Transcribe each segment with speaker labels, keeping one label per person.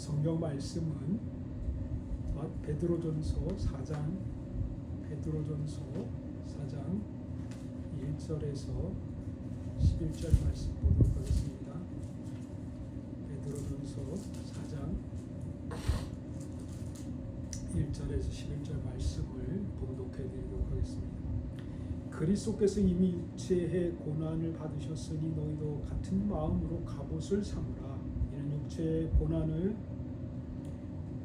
Speaker 1: 성경 말씀은 베드로전서 4장 1절에서 11절 말씀 보도록 하겠습니다. 베드로전서 4장 1절에서 11절 말씀을 봉독해 드리도록 하겠습니다. 그리스도께서 이미 육체의 고난을 받으셨으니 너희도 같은 마음으로 갑옷을 삼으라. 이는 육체의 고난을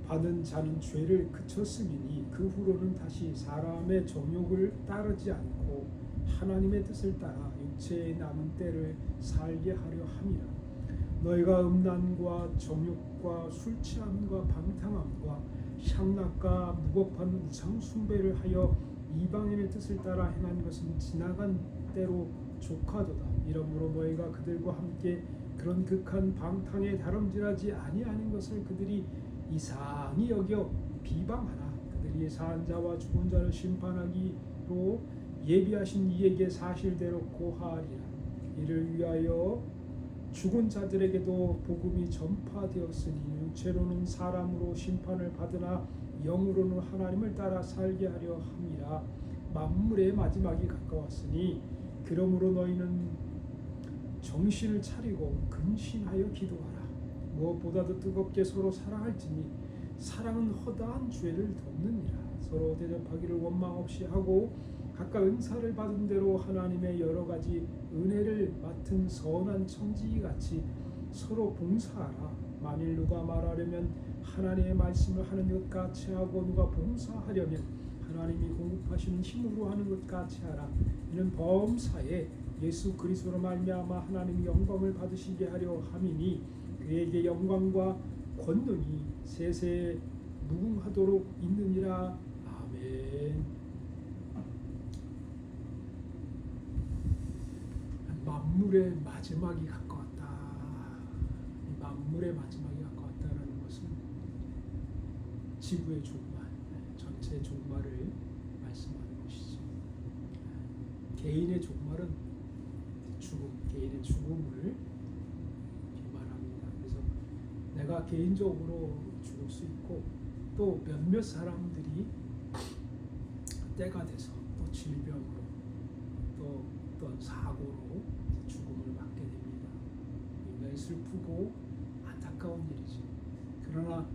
Speaker 1: 받은 자는 죄를 그쳤음이니 그 후로는 다시 사람의 정욕을 따르지 않고 하나님의 뜻을 따라 육체의 남은 때를 살게 하려 함이라. 너희가 음란과 정욕과 술 취함과 방탕함과 향락과 무법한 우상 숭배를 하여 이방인의 뜻을 따라 행한 것은 지나간 때로 족하도다. 이러므로 너희가 그들과 함께 그런 극한 방탕에 다름질하지 아니하는 것을 그들이 이상히 여겨 비방하나 그들이 산 자와 죽은 자를 심판하기로 예비하신 이에게 사실대로 고하리라. 이를 위하여 죽은 자들에게도 복음이 전파되었으니 육체로는 사람으로 심판을 받으나 영으로는 하나님을 따라 살게 하려 함이라. 만물의 마지막이 가까웠으니 그러므로 너희는 정신을 차리고 근신하여 기도하라. 무엇보다도 뜨겁게 서로 사랑할지니 사랑은 허다한 죄를 덮느니라. 서로 대접하기를 원망 없이 하고 각각 은사를 받은 대로 하나님의 여러 가지 은혜를 맡은 선한 청지기같이 서로 봉사하라. 만일 누가 말하려면 하나님의 말씀을 하는 것 같이 하고 누가 봉사하려면 하나님이 공급하시는 힘으로 하는 것 같이 하라. 이는 범사에 예수 그리스도로 말미암아 하나님의 영광을 받으시게 하려 함이니 그에게 영광과 권능이 세세에 무궁하도록 있느니라. 아멘. 만물의 마지막이 가까웠다. 만물의 마지막이 가까웠다는 것은 지구의 종말, 전체 종말을 말씀하는 것이죠. 개인의 종말은 죽음, 개인의 죽음을 말합니다. 그래서 내가 개인적으로 죽을 수 있고 또 몇몇 사람들이 때가 돼서 또 질병으로 또 어떤 사고로 죽음을 맞게 됩니다. 굉장히 슬프고 안타까운 일이죠. 그러나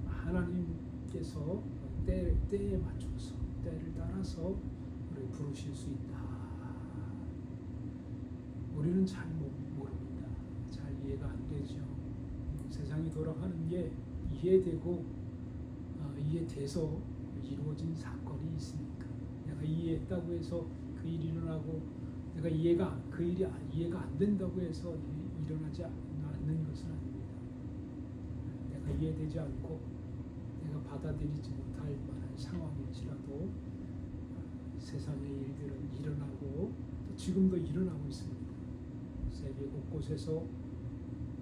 Speaker 1: 하나님께서 때에 맞춰서 때를 따라서 우리를 부르실 수 있다. 우리는 잘 모릅니다. 잘 이해가 안 되죠. 세상이 돌아가는 게 이해되고 이해돼서 이루어진 사건이 있으니까 내가 이해했다고 해서 그 일이 일어나고 내가 그 일이 이해가 안 된다고 해서 일어나지 않는 것은 아닙니다. 내가 이해되지 않고 내가 받아들이지 못할 만한 상황일지라도 세상의 일들은 일어나고 또 지금도 일어나고 있습니다. 세계 곳곳에서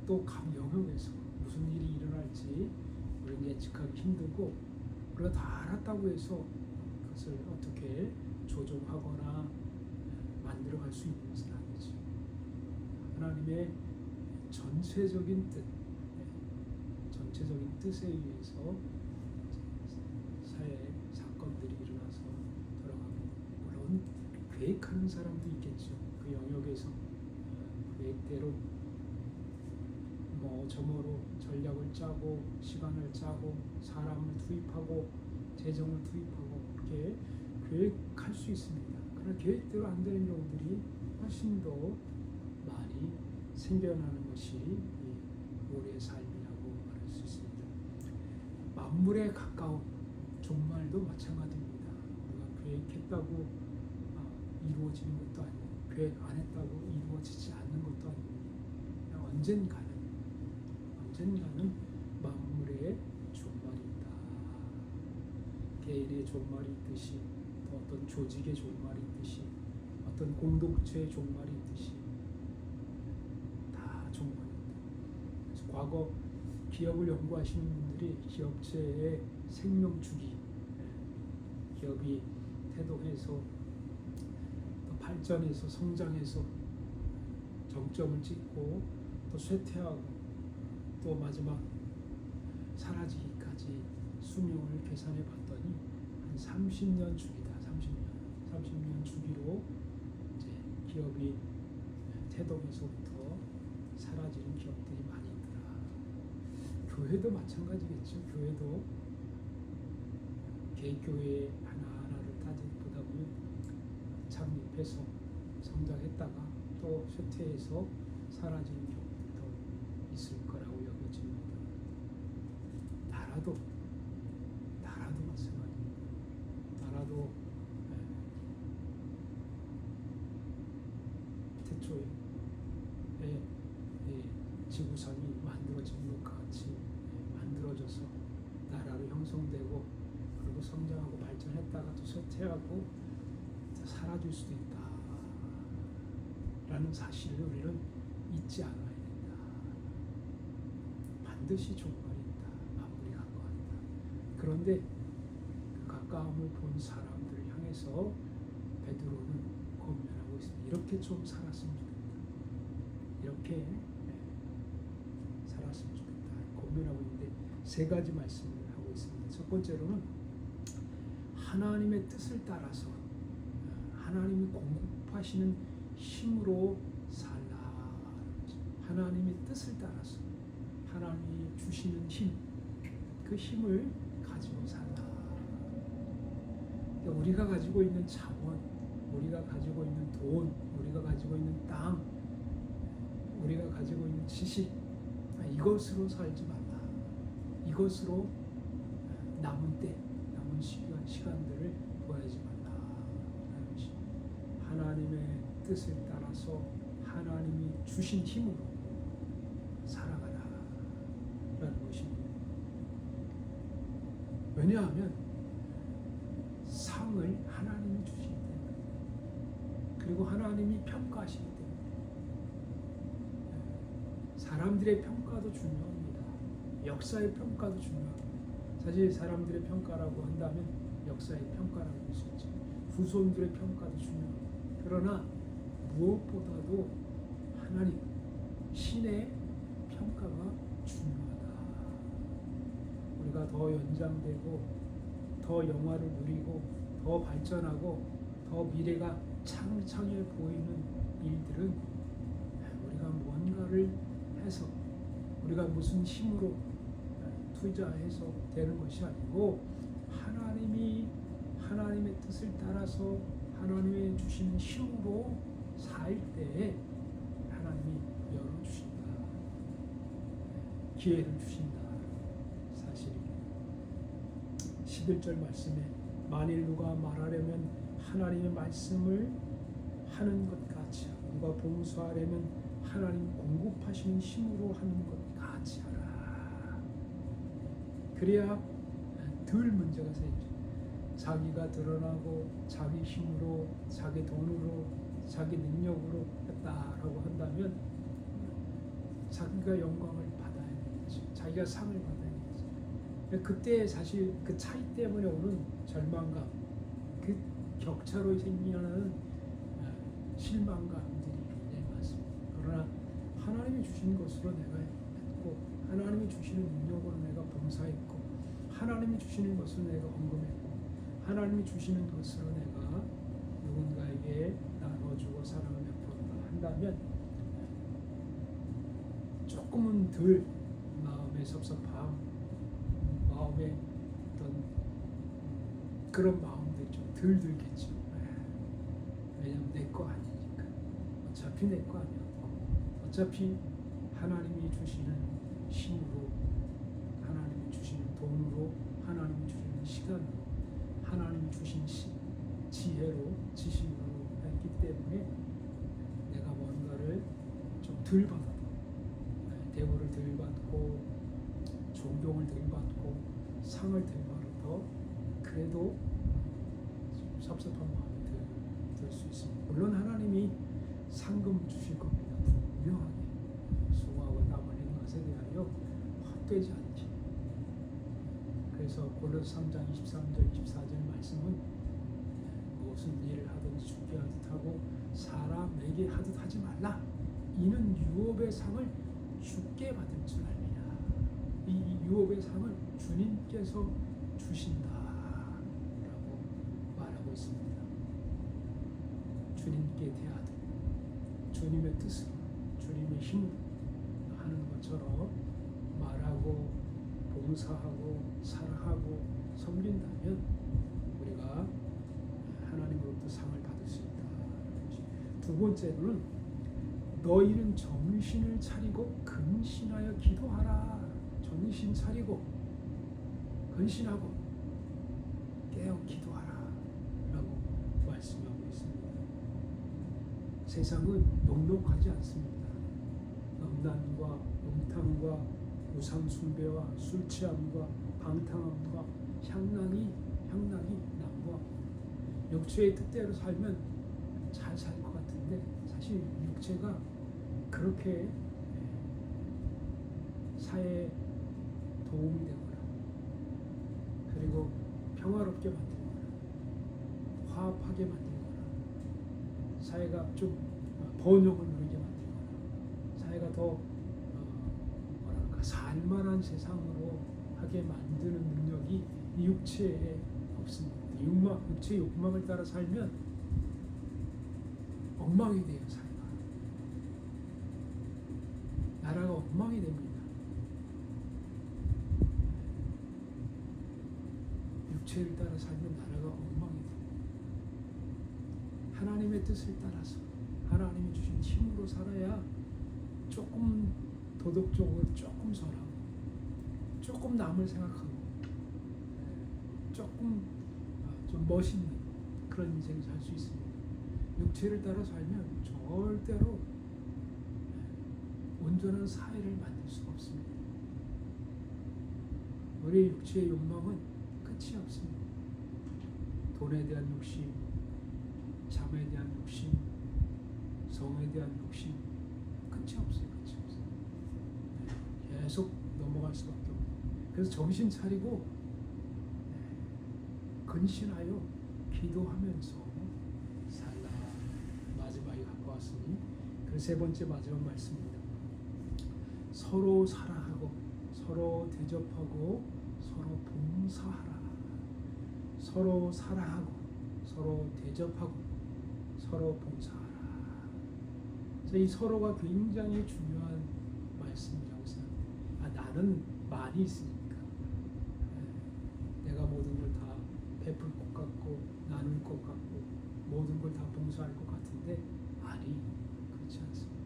Speaker 1: 또 각 영역에서 무슨 일이 일어날지 우리는 예측하기 힘들고 우리가 다 알았다고 해서 그것을 어떻게 조종하거나 만들어갈 수 있는 것은 아니죠. 하나님의 전체적인 뜻에 의해서 사회에 사건들이 일어나서 돌아가고 물론 계획하는 사람도 있겠죠. 그 영역에서 계획대로 저모로 전략을 짜고 시간을 짜고 사람을 투입하고 재정을 투입하고 그렇게 계획할 수 있습니다. 그러나 계획대로 안 되는 경우들이 훨씬 더 많이 생겨나는 것이 우리의 삶이라고 말할 수 있습니다. 만물에 가까운 종말도 마찬가지입니다. 우리가 계획했다고 이루어지는 것도 아니고 계획 안 했다고 이루어지지 않는 것도 아닙니다. 언젠가는 만물의 종말이다. 개인의 종말이 있듯이 또 어떤 조직의 종말이 있듯이 어떤 공동체의 종말이 있듯이 다 종말입니다. 그래서 과거 기업을 연구하시는 분들이 기업체의 생명 주기, 기업이 태동해서 또 발전해서 성장해서 정점을 찍고 또 쇠퇴하고 또 마지막 사라지기까지 수명을 계산해 봤더니 한 30년 주기다. 30년 주기로 이제 기업이 태동에서부터 사라지는 기업들이 많이 있더라. 교회도 마찬가지겠죠. 교회도 개교회 하나하나를 보다 보면 창립해서 성장했다가 또 쇠퇴해서 사라지는 경우도 있을 거라고 여겨집니다. 나라도 마찬가지입니다. 나라도 태초에 지구상이 만들어진 것과 같이 만들어져서 나라로 형성되고 그리고 성장하고 발전했다가 또 쇠퇴하고 사라질 수도 있다 라는 사실을 우리는 잊지 않아야 된다. 반드시 종말이 있다. 마무리가 한다. 그런데 그 가까움을 본 사람들을 향해서 베드로는 권면하고 있습니다. 이렇게 좀 살았으면 좋겠다. 이렇게 살았으면 좋겠다. 권면하고 있는데 세 가지 말씀을 하고 있습니다. 첫 번째로는 하나님의 뜻을 따라서 하나님이 공급하시는 힘으로 살라. 하나님의 뜻을 따라서 하나님이 주시는 힘, 그 힘을 가지고 살라. 우리가 가지고 있는 자원, 우리가 가지고 있는 돈, 우리가 가지고 있는 땅, 우리가 가지고 있는 지식, 이것으로 살지 말라. 이것으로 남은 때, 남은 시간들을 보내지 말라. 하나님의 뜻을 따라서 하나님이 주신 힘으로 살아가라 라는 것입니다. 왜냐하면 상을 하나님이 주시기 때문에, 그리고 하나님이 평가하시기 때문에. 사람들의 평가도 중요합니다. 역사의 평가도 중요합니다. 사실 사람들의 평가라고 한다면 역사의 평가라고 할 수 있죠. 후손들의 평가도 중요합니다. 그러나 무엇보다도 하나님, 신의 평가가 중요하다. 우리가 더 연장되고 더 영화를 누리고 더 발전하고 더 미래가 창창해 보이는 일들은 우리가 뭔가를 해서, 우리가 무슨 힘으로 투자해서 되는 것이 아니고 하나님의 뜻을 따라서 하나님의 주시는 힘으로 살 때에 하나님이 열어주신다. 기회를 주신다. 사실입니다. 11절 말씀에 만일 누가 말하려면 하나님의 말씀을 하는 것 같이 하고, 누가 봉사하려면 하나님 공급하시는 힘으로 하는 것 같이 하라. 그래야 덜 문제가 생기죠. 자기가 드러나고 자기 힘으로, 자기 돈으로, 자기 능력으로 했다라고 한다면 자기가 영광을 받아야 되겠죠. 자기가 상을 받아야 되겠죠. 그때 사실 그 차이 때문에 오는 절망감, 그 격차로 생기는 실망감들이 굉장히 많습니다. 그러나 하나님이 주신 것으로 내가 했고, 하나님이 주시는 능력으로 내가 봉사했고, 하나님이 주시는 것으로 내가 헌금했고, 하나님이 주시는 것으로 내가 누군가에게 나눠주고 사랑을 베풀었다 한다면 조금은 덜 마음의 섭섭함, 마음의 어떤 그런 마음들이 좀 덜 들겠죠. 왜냐하면 내 거 아니니까. 어차피 내 거 아니었고, 어차피 하나님이 주시는 힘으로, 하나님이 주시는 돈으로, 하나님이 주시는 시간으로, 하나님이 주신 지혜로, 지식으로 했기 때문에 내가 뭔가를 좀 덜 받아도, 대우를 덜 받고, 존경을 덜 받고, 상을 덜 받아도 그래도 섭섭한 마음이 들 수 있습니다. 물론 하나님이 상금 주실 겁니다. 분명하게 수고하고 땀 흘리는 것에 대하여 헛되지 않게. 그래서 골로새 3장 23절 24절 말씀은 무슨 일을 하든지 죽게 하듯 하고 사람에게 하듯 하지 말라. 이는 유업의 상을 죽게 받을 줄 알미라. 이 유업의 상을 주님께서 주신다라고 말하고 있습니다. 주님께 대하듯 주님의 뜻으로 주님의 힘으로 하는 것처럼 말하고 봉사하고 사랑하고 섬긴다면 우리가 하나님으로부터 상을 받을 수 있다. 두 번째로는 너희는 정신을 차리고 근신하여 기도하라. 정신 차리고 근신하고 깨어 기도하라 라고 말씀하고 있습니다. 세상은 녹록하지 않습니다. 음란과 음탕과 우상 숭배와 술 취함과 방탕함과 향락이 남과 육체의 뜻대로 살면 잘 살 것 같은데 사실 육체가 그렇게 사회에 도움이 되거나 그리고 평화롭게 만들거나 화합하게 만들거나 사회가 좀 번영을 누리게 만들거나 사회가 더 뭐랄까 살만한 세상으로 하게 만드는 능력이 이 육체에 없습니다. 육체의 욕망을 따라 살면 엉망이 돼요. 사회가 나라가 엉망이 됩니다. 육체를 따라 살면 나라가 엉망이 돼요. 하나님의 뜻을 따라서 하나님이 주신 힘으로 살아야 조금 도덕적으로 조금 선하고 조금 남을 생각하고 조금 좀 멋있는 그런 인생을 살 수 있습니다. 육체를 따라 살면 절대로 온전한 사회를 만들 수가 없습니다. 우리의 육체의 욕망은 끝이 없습니다. 돈에 대한 욕심, 잠에 대한 욕심, 성에 대한 욕심 끝이 없어요. 끝이 없어요. 계속 넘어갈 수밖에 없어요. 그래서 정신 차리고 근신하여 기도하면서 살라. 마지막에 갖고 왔으니 그 세 번째 마지막 말씀입니다. 서로 사랑하고 서로 대접하고 서로 봉사하라. 서로 사랑하고 서로 대접하고 서로 봉사하라. 이 서로가 굉장히 중요한 말씀이라고 생각합니다. 나는 많이 있으니까 내가 모든 걸 다 베풀 것 같고 나눌 것 같고 모든 걸 다 봉사할 것 같은데 아니, 그렇지 않습니다.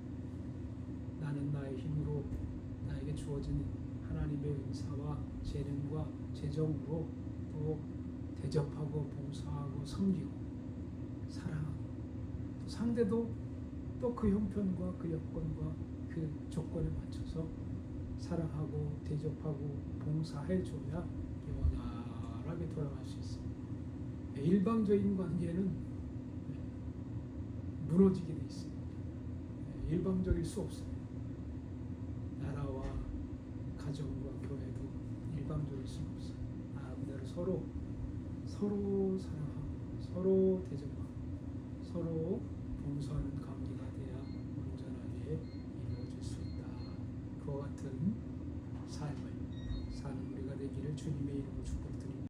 Speaker 1: 나는 나의 힘으로 나에게 주어진 하나님의 은사와 재능과 재정으로 또 대접하고 봉사하고 섬기고 사랑하고 또 상대도 또 그 형편과 그 여건과 그 조건에 맞춰서 사랑하고 대접하고 봉사해줘야 원활하게 돌아갈 수 있습니다. 일방적인 관계는 무너지게 돼 있습니다. 일방적일 수 없어요. 나라와 가정과 교회도 일방적일 수 없어요. 나름대로 서로 사랑하고 서로 대접하고 서로